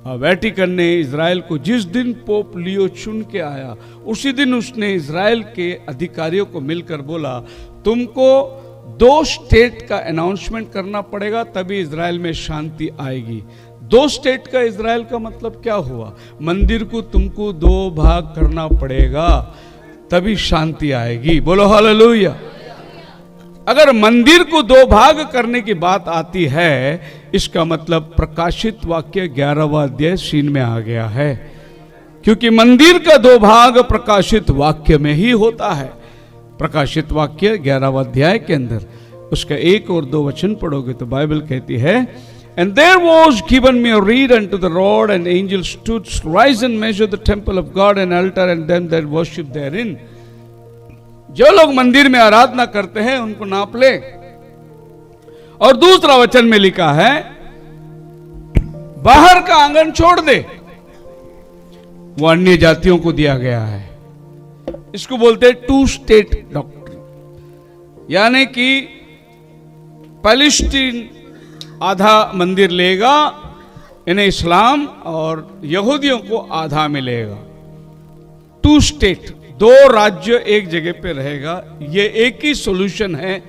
Vatican ने Israel को जिस दिन पोप लियो चुन के आया, उसी दिन उसने इजराइल के अधिकारियों को मिलकर बोला, तुमको 2 स्टेट का अनाउंसमेंट करना पड़ेगा, तभी इजराइल में शांति आएगी। 2 स्टेट का इजराइल का मतलब क्या हुआ? मंदिर को तुमको 2 भाग करना पड़ेगा, तभी शांति आएगी। बोलो हालेलुया। अगर मंदिर को 2 भाग करने की बात आती है, इसका मतलब प्रकाशित वाक्य 11वां अध्याय सीन में आ गया है, क्योंकि मंदिर का 2 भाग प्रकाशित वाक्य में ही होता है। प्रकाशित वाक्य 11वां अध्याय के अंदर उसका 1 और 2 वचन पढ़ोगे तो बाइबल कहती है, And there was given me a reed unto the rod, and the angel stood, rise and measure the temple of God, and altar, and them that worship therein. जो लोग मंदिर में आराधना करते हैं उनको नाप ले। और दूसरा वचन में लिखा है, बाहर का आंगन छोड़ दे। वो अन्य जातियों को दिया गया है। इसको बोलते हैं 2 स्टेट डॉक्ट्रिन, यानी कि पैलेस्टीन आधा मंदिर लेगा, इन्हें इस्लाम, और यहूदियों को आधा मिलेगा। 2 स्टेट, 2 राज्य एक जगह पे रहेगा। ये एक ही सॉल्यूशन है,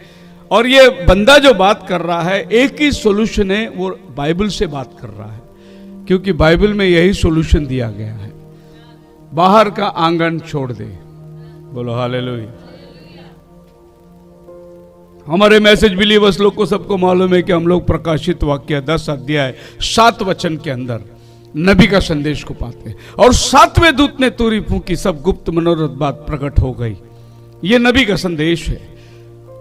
और ये बंदा जो बात कर रहा है एक ही सॉल्यूशन है, वो बाइबल से बात कर रहा है, क्योंकि बाइबल में यही सॉल्यूशन दिया गया है, बाहर का आंगन छोड़ दे। बोलो हालेलुया। हमारे मैसेज बिलीवर्स लोग को सबको मालूम है कि हम लोग प्रकाशित वाक्य 10 अध्याय 7 वचन के अंदर नबी का संदेश को पाते हैं, और 7वें दूत ने तुरी फूंकी, सब गुप्त मनोरथ बात प्रकट हो गई। ये नबी का संदेश है।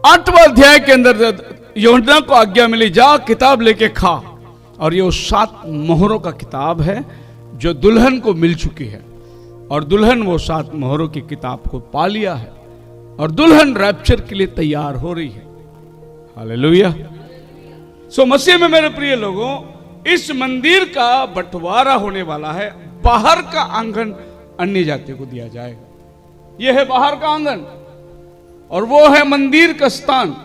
8वां अध्याय के अंदर यूहन्ना को आज्ञा मिली, जा किताब लेके खा, और ये 7 मोहरों का किताब है जो दुल्हन को मिल चुकी है, और दुल्हन वो 7 मोहरों की किताब को पा लिया है, और दुल्हन रैप्चर के लिए तैयार हो रही है। हालेलुया। सो मसीह में मेरे प्रिय लोगों, इस मंदिर का बंटवारा होने वाला है। बाहर का आंगन अन्य जाति को दिया जाएगा। यह है बाहर का आंगन, और वो है मंदिर का स्थान।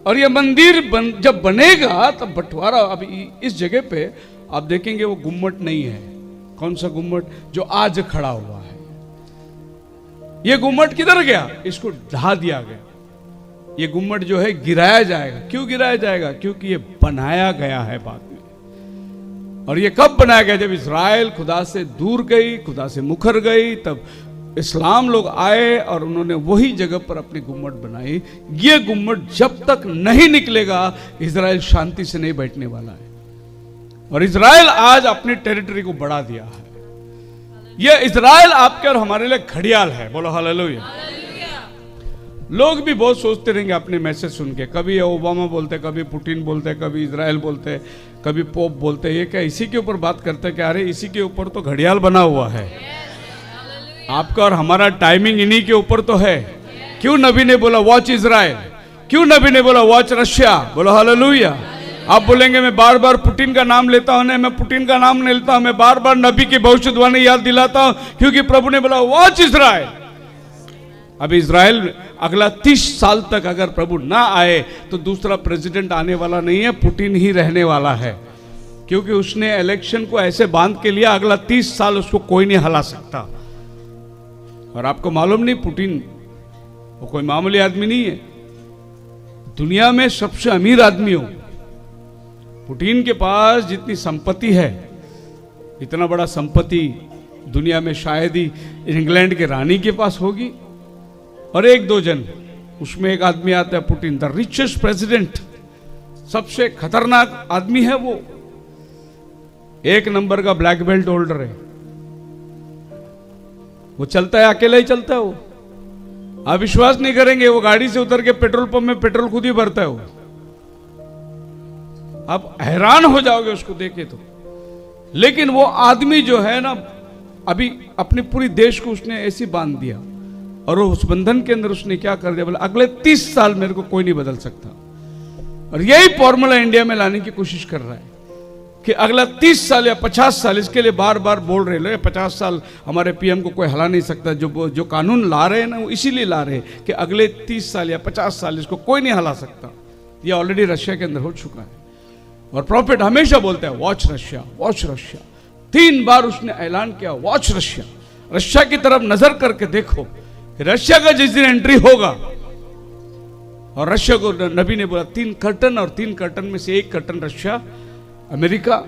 और यह मंदिर जब बनेगा तब बंटवारा। अब इस जगह पे आप देखेंगे वो गुम्मट नहीं है। कौन सा गुम्मट? जो आज खड़ा हुआ है। ये गुम्मट किधर गया? इसको ढा दिया गया। ये गुम्मट जो है गिराया जाएगा। क्यों गिराया जाएगा? क्योंकि ये बनाया गया है बाद में। और ये कब बनाया गया? जब इज़राइल खुदा से दूर गई, खुदा से मुखर गई, तब इस्लाम लोग आए और उन्होंने वही जगह पर अपनी गुम्मट बनाई। ये गुम्मट जब तक नहीं निकलेगा, इज़राइल शांति से नहीं बैठने वाला है। और इज़राइल आज अपनी टेरिटरी को बढ़ा दिया है। ये इज़राइल आपके और हमारे लिए घड़ियाल है। बोलो हालेलुया। लोग भी बहुत सोचते रहेंगे अपने मैसेज सुन के, कभी ओबामा बोलते, कभी पुतिन बोलते, कभी इज़राइल बोलते, कभी पोप बोलते, ये क्या इसी के ऊपर बात करते? क्या अरे इसी के ऊपर तो घड़ियाल बना हुआ है। आपका और हमारा टाइमिंग इन्हीं के ऊपर तो है। क्यों नबी ने बोला वॉच इज़राइल? क्यों नबी ने बोला वॉच रशिया? बोलो हालेलुया। आप बोलेंगे मैं बार बार पुतिन का नाम लेता हूं। नहीं, मैं पुतिन का नाम नहीं लेता हूं, मैं बार बार नबी की भविष्यवाणी याद दिलाता हूं, क्योंकि प्रभु ने बोला वॉच इज़राइल। अब इज़राइल अगला 30 साल तक अगर प्रभु ना आए तो दूसरा प्रेसिडेंट आने वाला नहीं है, पुतिन ही रहने वाला है, क्योंकि उसने इलेक्शन को ऐसे बांध के लिया, अगला 30 साल उसको कोई नहीं हिला सकता। और आपको मालूम नहीं, पुतिन वो कोई मामूली आदमी नहीं है। दुनिया में सबसे अमीर आदमी हो। पुतिन के पास जितनी संपत्ति है, इतना बड़ा संपत्ति दुनिया में शायद ही इंग्लैंड के रानी के पास होगी, और 1-2 जन, उसमें एक आदमी आता है पुतिन, द रिचेस्ट प्रेसिडेंट, सबसे खतरनाक आदमी है वो। 1 नंबर का ब्लैक बेल्ट होल्डर है। वो चलता है, अकेला ही चलता है वो। आप विश्वास नहीं करेंगे, वो गाड़ी से उतर के पेट्रोल पंप में पेट्रोल खुद ही भरता है वो। आप हैरान हो जाओगे उसको देखे तो। लेकिन वो आदमी जो है ना, अभी अपने पूरी देश को उसने ऐसी बांध दिया, और उस बंधन के अंदर उसने क्या कर दिया, बोला अगले 30 साल मेरे को कोई नहीं बदल सकता। और यही फॉर्मूला इंडिया में लाने की कोशिश कर रहा है कि अगला 30 साल या 50 साल, इसके लिए बार बार बोल रहे लोग 50 साल हमारे पीएम को कोई हिला नहीं सकता। जो कानून ला रहे हैं ना, वो इसीलिए ला रहे हैं कि अगले 30 साल या 50 साल इसको कोई नहीं हिला सकता। ये ऑलरेडी रशिया के अंदर हो चुका है। और प्रॉफिट हमेशा बोलता है वॉच रशिया, वॉच रशिया। 3 बार उसने ऐलान किया, वॉच रशिया, रशिया की तरफ नजर करके देखो कि रशिया का जिस दिन एंट्री होगा, और रशिया को नबी ने बोला 3 कर्टन, और 3 कर्टन में से एक कर्टन रशिया, अमेरिका,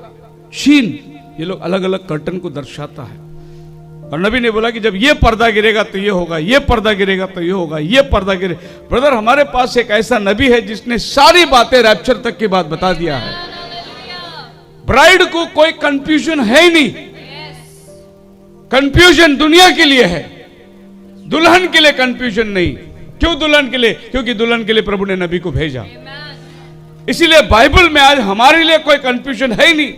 चीन, ये लोग अलग अलग कर्टन को दर्शाता है। और नबी ने बोला कि जब ये पर्दा गिरेगा तो ये होगा, ये पर्दा गिरेगा तो ये होगा, ये पर्दा गिरे। ब्रदर, हमारे पास एक ऐसा नबी है जिसने सारी बातें रैप्चर तक की बात बता दिया है। ब्राइड को कोई कंफ्यूजन है ही नहीं। कंफ्यूजन दुनिया के लिए है, दुल्हन के लिए कंफ्यूजन नहीं। क्यों दुल्हन के लिए? क्योंकि दुल्हन के लिए प्रभु ने नबी को भेजा। इसीलिए बाइबल में आज हमारे लिए कोई कंफ्यूजन है ही नहीं।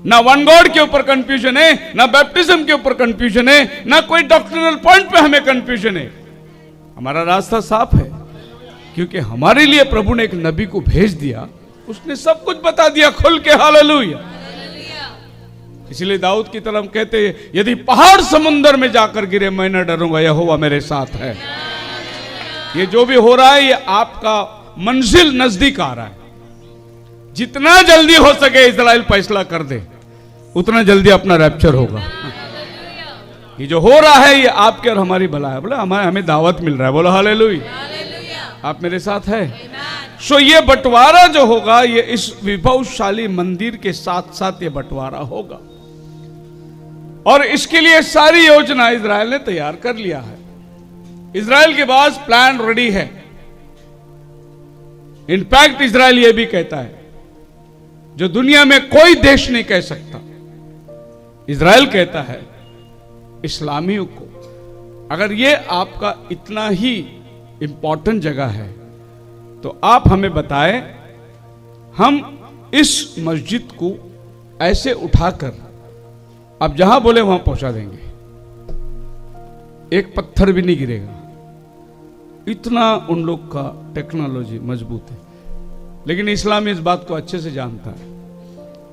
ना वन गॉड के ऊपर कंफ्यूजन है, ना बैप्टिज्म के ऊपर कंफ्यूजन है, ना कोई डॉक्ट्रिनल पॉइंट पे हमें कंफ्यूजन है। हमारा रास्ता साफ है, क्योंकि हमारे लिए प्रभु ने एक नबी को भेज दिया, उसने सब कुछ बता दिया खुल के। हालेलुया। इसलिए दाऊद की तरह कहते हैं, यदि पहाड़ समुद्र में जाकर गिरे मैं न डरूंगा, यहोवा मेरे साथ है। ये जो भी हो रहा है, ये आपका मंजिल नजदीक आ रहा है। जितना जल्दी हो सके इजराइल फैसला कर दे, उतना जल्दी अपना रैप्चर होगा। ये जो हो रहा है, ये आपके और हमारी भला है। बोले हमें दावत मिल रहा है। बोलो हालेलुया। आप मेरे साथ है। सो ये बंटवारा जो होगा, ये इस विभवशाली मंदिर के साथ साथ ये बंटवारा होगा, और इसके लिए सारी योजना इजराइल ने तैयार कर लिया है। इजराइल के पास प्लान रेडी है। इनफैक्ट इजराइल ये भी कहता है, जो दुनिया में कोई देश नहीं कह सकता, इजराइल कहता है इस्लामियों को, अगर ये आपका इतना ही इंपॉर्टेंट जगह है तो आप हमें बताएं, हम इस मस्जिद को ऐसे उठाकर आप जहां बोले वहां पहुंचा देंगे, एक पत्थर भी नहीं गिरेगा। इतना उन लोग का टेक्नोलॉजी मजबूत है। लेकिन इस्लाम इस बात को अच्छे से जानता है।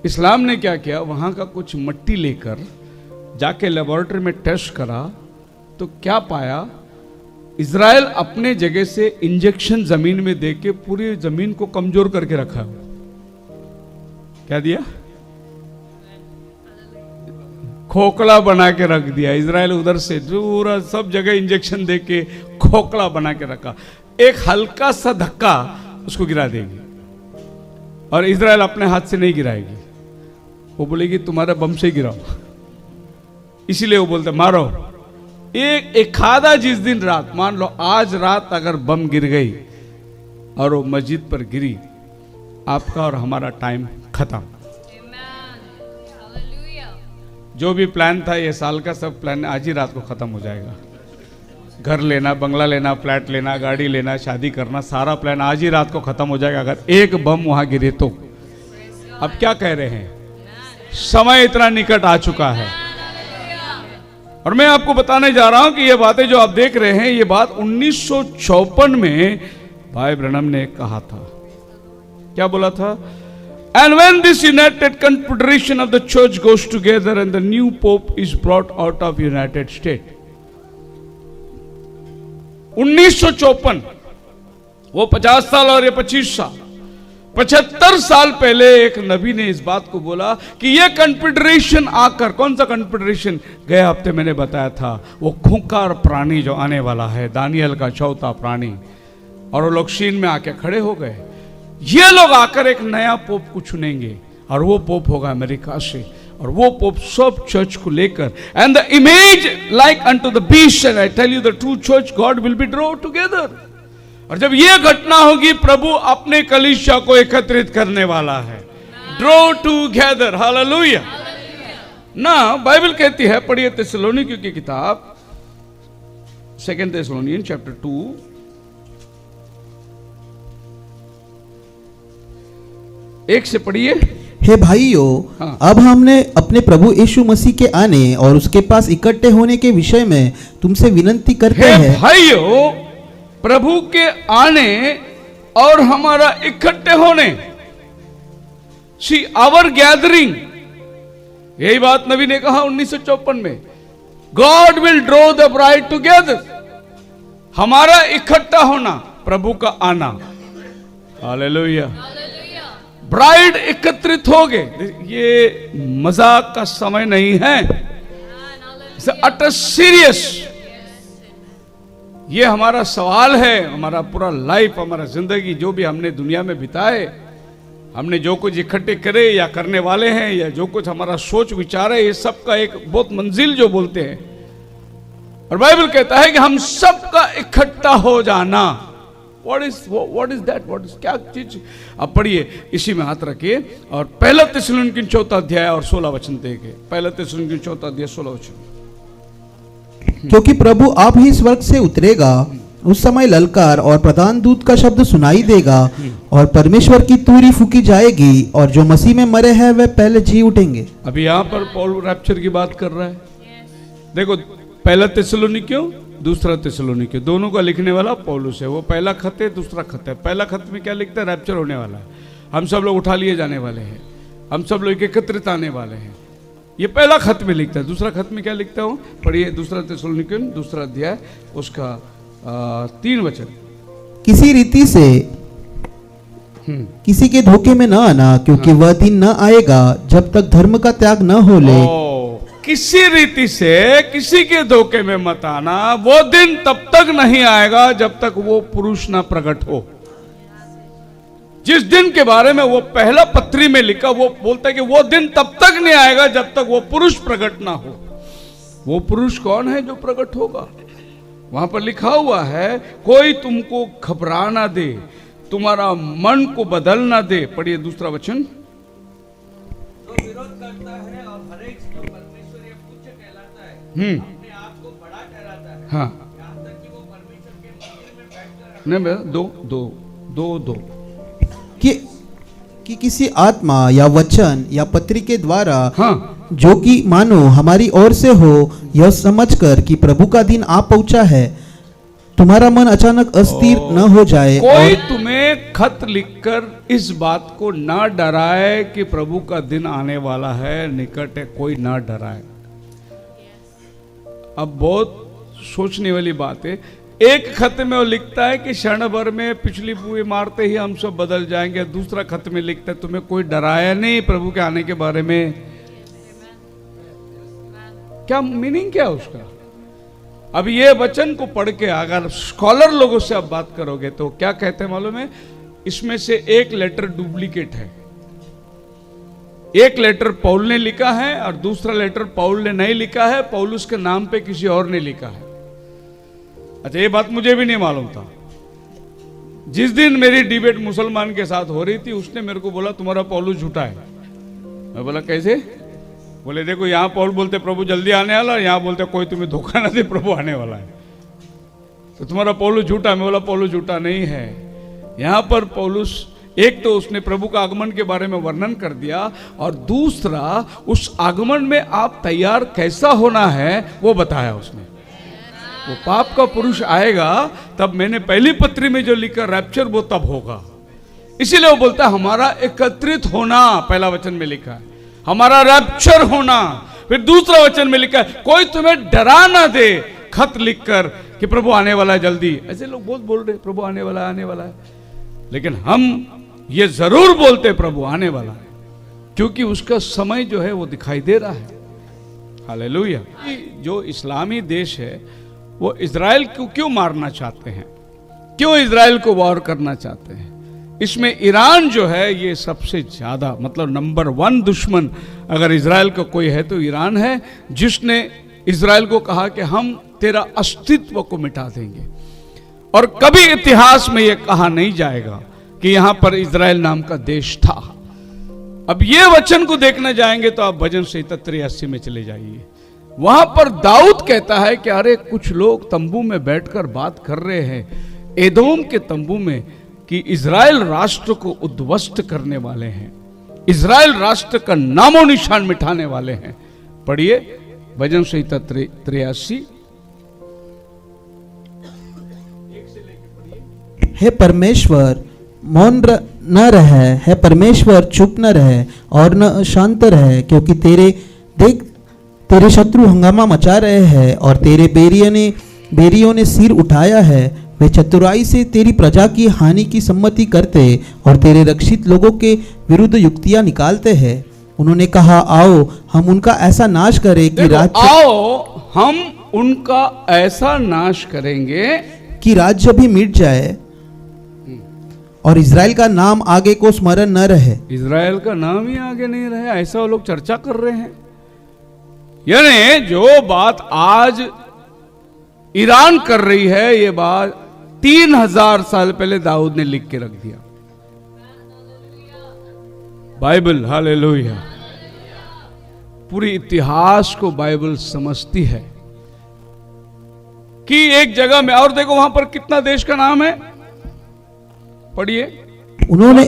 इस्लाम ने क्या किया, वहां का कुछ मिट्टी लेकर जाके लेबोरेटरी में टेस्ट करा, तो क्या पाया, इजराइल अपने जगह से इंजेक्शन जमीन में देके पूरी जमीन को कमजोर करके रखा। क्या दिया? खोखला बना के रख दिया। इजराइल उधर से पूरा सब जगह इंजेक्शन देके खोखला बना के रखा। एक हल्का सा धक्का उसको गिरा देगी, और इजराइल अपने हाथ से नहीं गिराएगी, वो बोलेगी तुम्हारा बम से गिराओ। इसीलिए वो बोलते मारो। एक आधा जिस दिन रात, मान लो आज रात अगर बम गिर गई और वो मस्जिद पर गिरी, आपका और हमारा टाइम खत्म। जो भी प्लान था ये साल का, सब प्लान आज ही रात को खत्म हो जाएगा। घर लेना, बंगला लेना, फ्लैट लेना, गाड़ी लेना, शादी करना, सारा प्लान आज ही रात को खत्म हो जाएगा अगर एक बम वहां गिरे तो। अब क्या कह रहे हैं, समय इतना निकट आ चुका है। और मैं आपको बताने जा रहा हूं कि ये बातें जो आप देख रहे हैं, ये बात 1954 में भाई ब्रनम ने कहा था। क्या बोला था? And when this united confederation of the church goes together and the new pope is brought out of United States. 1954, वो 50 साल और ये 25 साल, 75 साल पहले एक नबी ने इस बात को बोला कि ये कन्फेडरेशन आकर, कौन सा कन्फेडरेशन? गए हफ्ते मैंने बताया था, वो खूंखार प्राणी जो आने वाला है, दानियल का चौथा प्राणी, और वो लोग शीन में आके खड़े हो गए। ये लोग आकर एक नया पोप को चुनेंगे, और वो पोप होगा अमेरिका से, और वो पोप सब चर्च को लेकर, and the image like unto the beast, and I tell you the true church God will be draw together. और जब ये घटना होगी, प्रभु अपने कलीसिया को एकत्रित करने वाला है, ड्रॉ टुगेदर। हालेलुया। ना बाइबल कहती है, पढ़िए थिस्सलुनीकियों की किताब 2 Thessalonians chapter 2 1 से पढ़िए। हे भाइयों, हाँ। अब हमने अपने प्रभु यीशु मसीह के आने और उसके पास इकट्ठे होने के विषय में तुमसे विनती करते हैं। भाइयों, प्रभु के आने और हमारा इकट्ठे होने, सी आवर गैदरिंग, यही बात नबी ने कहा 1954 में, God will draw the bride together. हमारा इकट्ठा होना, प्रभु का आना। हालेलुया। ब्राइड एकत्रित हो गए। ये मजाक का समय नहीं है, अटर सीरियस। ये हमारा सवाल है, हमारा पूरा लाइफ, हमारा जिंदगी जो भी हमने दुनिया में बिताए, हमने जो कुछ इकट्ठे करे या करने वाले हैं, या जो कुछ हमारा सोच विचार है, ये सब का एक बहुत मंजिल जो बोलते हैं। और बाइबल कहता है कि हम सबका इकट्ठा हो जाना। What is that? क्या चीज? अब पढ़िए, इसी में हाथ रखिए और पहला थिस्सलुनीकियों 4 अध्याय और 16 वचन देखे। पहला थिस्सलुनीकियों 4 अध्याय 16 वचन। क्योंकि प्रभु आप ही स्वर्ग से उतरेगा, उस समय ललकार और प्रधान दूत का शब्द सुनाई देगा और परमेश्वर की तुरही फूकी जाएगी और जो मसीह में मरे हैं वे पहले जी उठेंगे। अभी यहाँ पर पौल रैप्चर की बात कर रहा है। देखो, पहला थिस्सलुनीकियों, दूसरा थिस्सलुनीकियों, दोनों का लिखने वाला पौलुस है। वो पहला खत है, दूसरा खत है। पहला खत में क्या लिखता है? रैप्चर होने वाला है, हम सब लोग उठा लिए जाने वाले हैं, हम सब लोग एकत्रित आने वाले हैं। ये पहला खत में लिखता है। दूसरा खत में क्या लिखता हूँ? पढ़िए, दूसरा थिस्सलुनीकियों, दूसरा अध्याय, उसका 3 वचन। किसी रीति से किसी के धोखे में न आना, क्योंकि वह दिन न आएगा जब तक धर्म का त्याग न हो ले। किसी रीति से किसी के धोखे में मत आना, वो दिन तब तक नहीं आएगा जब तक वो पुरुष ना प्रकट हो। जिस दिन के बारे में वो पहला पत्री में लिखा, वो बोलता है कि वो दिन तब तक नहीं आएगा जब तक वो पुरुष प्रकट ना हो। वो पुरुष कौन है जो प्रकट होगा? वहां पर लिखा हुआ है, कोई तुमको घबरा ना दे, तुम्हारा मन को बदल ना दे। पढ़िए दूसरा वचन। जो विरोध करता है और हर एक को परमेश्वर या पूज्य कहलाता है, अपने आप को बड़ा ठहराता है, हाँ, यहाँ तक कि वो परमेश्वर के मंदिर में बैठकर नहीं, दो कि किसी आत्मा या वचन या पत्री के द्वारा, हाँ, जो कि मानो हमारी ओर से हो, यह समझकर कि प्रभु का दिन आ पहुंचा है, तुम्हारा मन अचानक अस्थिर न हो जाए। कोई तुम्हें खत लिखकर इस बात को ना डराए कि प्रभु का दिन आने वाला है, निकट है, कोई ना डराए। अब बहुत सोचने वाली बात है। एक खत में वो लिखता है कि क्षण भर में पिछली बुए मारते ही हम सब बदल जाएंगे। दूसरा खत में लिखता है तुम्हें कोई डराया नहीं प्रभु के आने के बारे में। क्या मीनिंग क्या है उसका? अब ये वचन को पढ़ के अगर स्कॉलर लोगों से आप बात करोगे तो क्या कहते हैं मालूम है? इसमें से एक लेटर डुप्लीकेट है। एक लेटर पौल ने लिखा है और दूसरा लेटर पौल ने नहीं लिखा है, पौलुस के नाम पे किसी और ने लिखा है। अच्छा, ये बात मुझे भी नहीं मालूम था। जिस दिन मेरी डिबेट मुसलमान के साथ हो रही थी, उसने मेरे को बोला तुम्हारा पौलुस झूठा है। मैं बोला कैसे? बोले देखो, यहां पौल बोलते प्रभु जल्दी आने वाला, यहां बोलते कोई तुम्हें धोखा ना दे, प्रभु आने वाला है, तो तुम्हारा पौलुस झूठा है। मैं बोला पौलुस झूठा नहीं है। यहां पर पौलुस, एक तो उसने प्रभु का आगमन के बारे में वर्णन कर दिया, और दूसरा उस आगमन में आप तैयार कैसा होना है वो बताया उसने। वो पाप का पुरुष आएगा तब, मैंने पहली पत्री में जो लिखा रैप्चर, वो तब होगा। इसीलिए वो बोलता है हमारा एकत्रित होना, पहला वचन में लिखा है हमारा रैप्चर होना। फिर दूसरा वचन में लिखा है कोई तुम्हें डरा ना दे खत लिखकर कि प्रभु आने वाला है जल्दी। ऐसे लोग बहुत बोल रहे प्रभु आने वाला है, आने वाला है, लेकिन हम ये जरूर बोलते प्रभु आने वाला है, क्योंकि उसका समय जो है वो दिखाई दे रहा है। हालेलुया। जो इस्लामी देश है वो इजराइल को क्यों मारना चाहते हैं? क्यों इजराइल को वॉर करना चाहते हैं? इसमें ईरान जो है ये सबसे ज्यादा, मतलब नंबर 1 दुश्मन अगर इजराइल का कोई है तो ईरान है, जिसने इजराइल को कहा कि हम तेरा अस्तित्व को मिटा देंगे। और कभी इतिहास में यह कहा नहीं जाएगा कि यहां पर इजराइल नाम का देश था। अब ये वचन को देखने जाएंगे तो आप भजन संहिता 83 में चले जाइए। वहां पर दाऊद कहता है कि अरे कुछ लोग तंबू में बैठकर बात कर रहे हैं एदोम के तंबू में कि इजराइल राष्ट्र को उद्ध्वस्त करने वाले हैं, इजराइल राष्ट्र का नामो निशान मिटाने वाले हैं। पढ़िए भजन संहिता 83। हे परमेश्वर मौन न रहे, हे परमेश्वर चुप न रहे और न शांत रहे, क्योंकि तेरे शत्रु हंगामा मचा रहे हैं और तेरे बेरियों ने सिर उठाया है। वे चतुराई से तेरी प्रजा की हानि की सम्मति करते और तेरे रक्षित लोगों के विरुद्ध युक्तियां निकालते हैं। उन्होंने कहा, आओ हम उनका ऐसा नाश करें कि देखो, राज्य आओ हम उनका ऐसा नाश करेंगे कि राज्य भी मिट जाए और इज़राइल का नाम आगे को स्मरण न रहे। इज़राइल का नाम ही आगे नहीं रहे, ऐसा वो लोग चर्चा कर रहे हैं। यानी जो बात आज ईरान कर रही है, ये बात 3000 साल पहले दाऊद ने लिख के रख दिया। Bible, hallelujah. पूरी इतिहास को बाइबल समझती है कि एक जगह में, और देखो वहां पर कितना देश का नाम है, पढ़िए। उन्होंने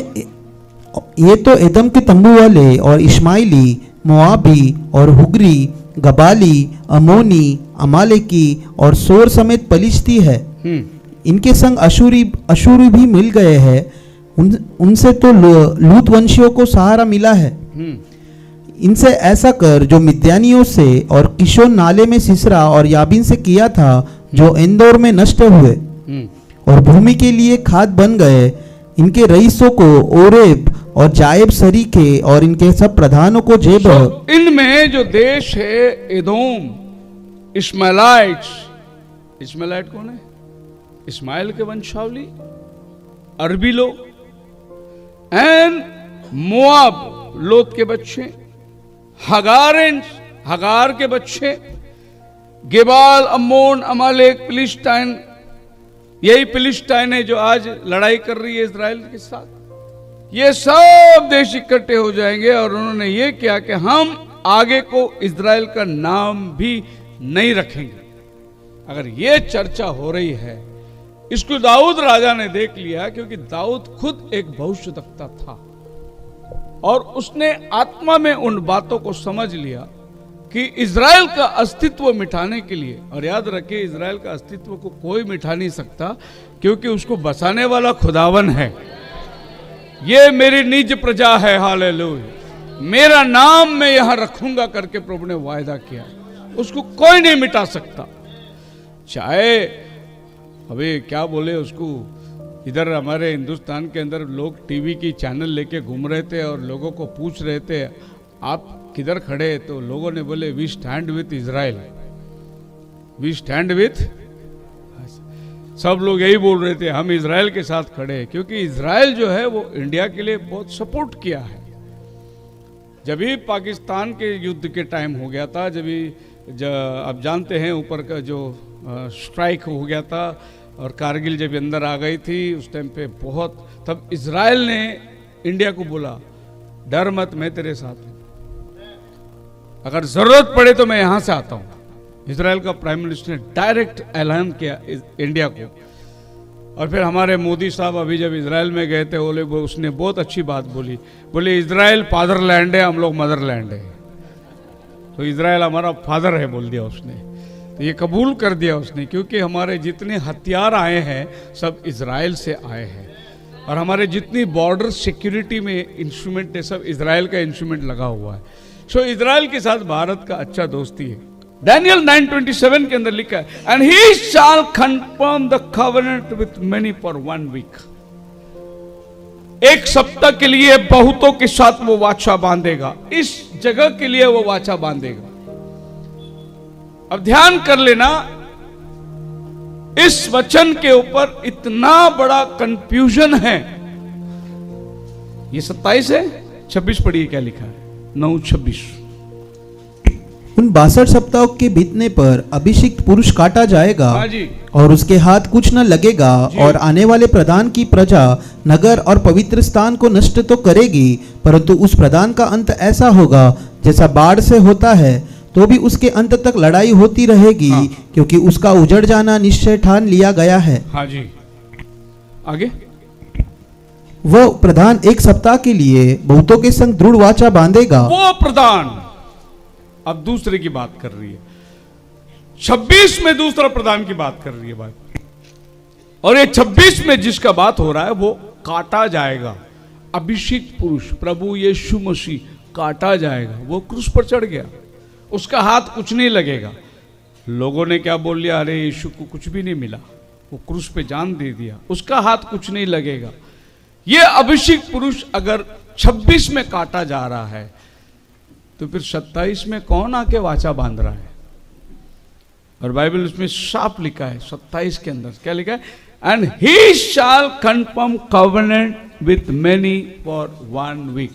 ये तो एदम के तंबू वाले और इश्माइली, मोआबी और हुगरी, गबाली, अमोनी, अमालेकी और सोर समेत पलिश्ती है। इनके संग अशूरी भी मिल गए हैं। उनसे तो लूत वंशियों को सहारा मिला है। इनसे ऐसा कर जो मिद्यानियों से और किशोन नाले में सिसरा और याबीन से किया था, जो इंदौर में नष्ट हुए और भूमि के लिए खाद बन गए। इनके रईसों को ओरेब और जायब सरीखे और इनके सब प्रधानों को जेब। इनमें जो देश है एदोम, इश्माइलाइट कौन है? इस्माइल के वंशावली, अरबी लोग, एंड मोआब, लोत के बच्चे, हगार के बच्चे, गेबाल, अम्मोन, अमालेक, फिलिस्टाइन। यही फिलिस्टाइन है जो आज लड़ाई कर रही है इजराइल के साथ। ये सब देश इकट्ठे हो जाएंगे और उन्होंने ये किया कि हम आगे को इजराइल का नाम भी नहीं रखेंगे। अगर ये चर्चा हो रही है, इसको दाऊद राजा ने देख लिया, क्योंकि दाऊद खुद एक भविष्यवक्ता था और उसने आत्मा में उन बातों को समझ लिया कि इजराइल का अस्तित्व मिटाने के लिए, और याद रखिए इजराइल का अस्तित्व को कोई मिटा नहीं सकता, क्योंकि उसको बसाने वाला खुदावन है। ये मेरी निज प्रजा है, हालेलुया, मेरा नाम मैं यहां रखूंगा करके प्रभु ने वायदा किया। उसको कोई नहीं मिटा सकता। चाहे अभी क्या बोले उसको, इधर हमारे हिंदुस्तान के अंदर लोग टीवी की चैनल लेके घूम रहे थे और लोगों को पूछ रहे थे आप किधर खड़े, तो लोगों ने बोले we stand with Israel, we stand with. सब लोग यही बोल रहे थे, हम इजराइल के साथ खड़े हैं, क्योंकि इजराइल जो है वो इंडिया के लिए बहुत सपोर्ट किया है। जब भी पाकिस्तान के युद्ध के टाइम हो गया था, आप जानते हैं ऊपर का जो स्ट्राइक हो गया था और कारगिल जब अंदर आ गई थी, उस टाइम पे बहुत, तब इजराइल ने इंडिया को बोला डर मत, मैं तेरे साथ हूं, अगर जरूरत पड़े तो मैं यहां से आता हूं। इजराइल का प्राइम मिनिस्टर ने डायरेक्ट ऐलान किया इंडिया को। और फिर हमारे मोदी साहब अभी जब इजराइल में गए थे, उसने बहुत अच्छी बात बोले इजराइल फादरलैंड है, हम लोग मदरलैंड है। तो इजराइल हमारा फादर है बोल दिया उसने, तो ये कबूल कर दिया उसने, क्योंकि हमारे जितने हथियार आए हैं सब इजराइल से आए हैं और हमारे जितनी बॉर्डर सिक्योरिटी में इंस्ट्रूमेंट है सब इजराइल का इंस्ट्रूमेंट लगा हुआ है। सो इजराइल के साथ भारत का अच्छा दोस्ती है। डैनियल 9:27 के अंदर लिखा है, and he shall confirm the covenant with many for 1 week. एक सप्ताह के लिए बहुतों के साथ वो वाचा बांधेगा, इस जगह के लिए वो वाचा बांधेगा। अब ध्यान कर लेना, इस वचन के ऊपर इतना बड़ा कंफ्यूजन है। ये 27 है, 26 पढ़िए क्या लिखा है, 9:26। उन 62 सप्ताह के बीतने पर अभिषिक्त पुरुष काटा जाएगा और उसके हाथ कुछ न लगेगा, और आने वाले प्रधान की प्रजा नगर और पवित्र स्थान को नष्ट तो करेगी, परंतु उस प्रधान का अंत ऐसा होगा जैसा बाढ़ से होता है, तो भी उसके अंत तक लड़ाई होती रहेगी। क्योंकि उसका उजड़ जाना निश्चय ठान लिया गया है। हाँ जी, आगे। वह प्रधान 1 सप्ताह के लिए बहुतों के संग दृढ़ वाचा बांधेगा। वो प्रधान अब दूसरे की बात कर रही है, 26 में दूसरा प्रधान की बात कर रही है बात, और ये 26 में जिसका बात हो रहा है वो काटा जाएगा। अभिषिक्त पुरुष प्रभु यीशु मसीह काटा जाएगा। वो क्रूस पर चढ़ गया, उसका हाथ कुछ नहीं लगेगा। लोगों ने क्या बोल लिया, अरे यीशु को कुछ भी नहीं मिला, वो क्रूस पे जान दे दिया, उसका हाथ कुछ नहीं लगेगा। ये अभिषेक पुरुष अगर 26 में काटा जा रहा है तो फिर 27 में कौन आके वाचा बांध रहा है? और बाइबल उसमें साफ लिखा है 27 के अंदर क्या लिखा है? And he shall confirm covenant with many for 1 week.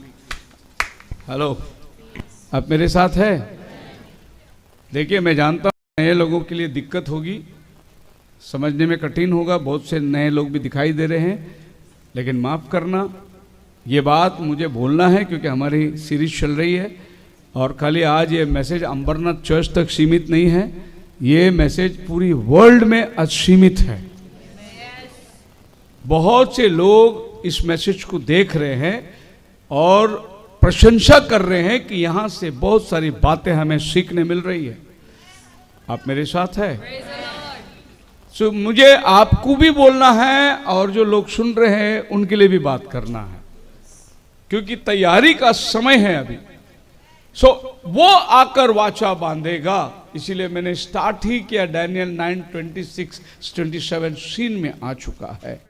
Hello, आप मेरे साथ है? देखिए, मैं जानता हूं नए लोगों के लिए दिक्कत होगी, समझने में कठिन होगा, बहुत से नए लोग भी दिखाई दे रहे हैं, लेकिन माफ करना, ये बात मुझे बोलना है क्योंकि हमारी सीरीज चल रही है। और खाली आज ये मैसेज अंबरनाथ चर्च तक सीमित नहीं है, ये मैसेज पूरी वर्ल्ड में असीमित है। बहुत से लोग इस मैसेज को देख रहे हैं और प्रशंसा कर रहे हैं कि यहां से बहुत सारी बातें हमें सीखने मिल रही है। आप मेरे साथ है? सो मुझे आपको भी बोलना है और जो लोग सुन रहे हैं उनके लिए भी बात करना है, क्योंकि तैयारी का समय है अभी। सो वो आकर वाचा बांधेगा, इसीलिए मैंने स्टार्ट ही किया। डैनियल 9:26-27 सीन में आ चुका है।